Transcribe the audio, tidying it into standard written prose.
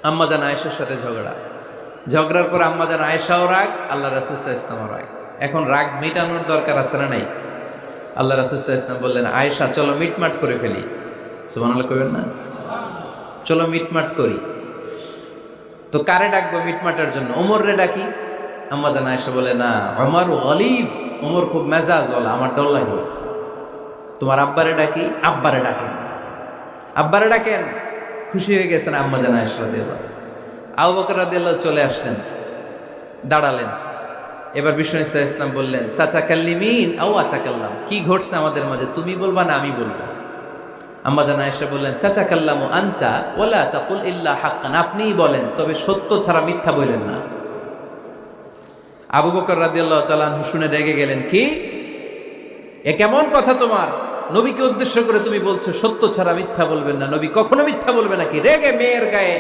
আম্মাজান আয়েশার সাথে ঝগড়ার পর আম্মাজান আয়েশাও রাগ, আল্লাহ রাসূল সাল্লাল্লাহু আলাইহি ওয়াসাল্লামও রাগ। এখন রাগ মিটানোর দরকার আছে না নাই? আল্লাহ রাসূল সাল্লাল্লাহু আলাইহি ওয়াসাল্লাম বললেন, আয়েশা চলো মিটমাট করে ফেলি। সুবহানাল্লাহ কইবেন না? চলো মিটমাট করি। তো কারে ডাকবো মিটমাটের জন্য? ওমর রে ডাকি। আম্মাজান আয়েশা বলে, না, ওমর গলিফ, ওমর খুব মেজাজওয়ালা, আমার ডর লাগে। তোমার আব্বারে ডাকি। আব্বারে ডাকেন। খুশি হয়ে গেছেন আম্মাজান আয়েশা রাদিয়াল্লাহু। আবু বকর রাদিয়াল্লাহু চলে আসলেন, দাঁড়ালেন। এবার বিষ্ণু সাল্লাল্লাহু আলাইহি ওয়াসাল্লাম বললেন, তাতাকাল্লিমিন আও আতাকাল্লাম, কি ঘটছে আমাদের মাঝে, তুমি বলবা না আমি বলবো? আম্মাজান আয়েশা বললেন, তাতাকাল্লামু আনতা ওয়ালা তাকুল ইল্লা হাক্কান, আপনিই বলেন তবে সত্য ছাড়া মিথ্যা বললেন না। আবু বকর রাদিয়াল্লাহু তাআলা আনহু শুনে রেগে গেলেন, কি এ কেমন কথা তোমার? নবীকে উদ্দেশ্য করে তুমি বলছো সত্য ছাড়া মিথ্যা বলবেন না, নবী কখনো মিথ্যা বলবে নাকি? রেগে মেয়ের গায়ে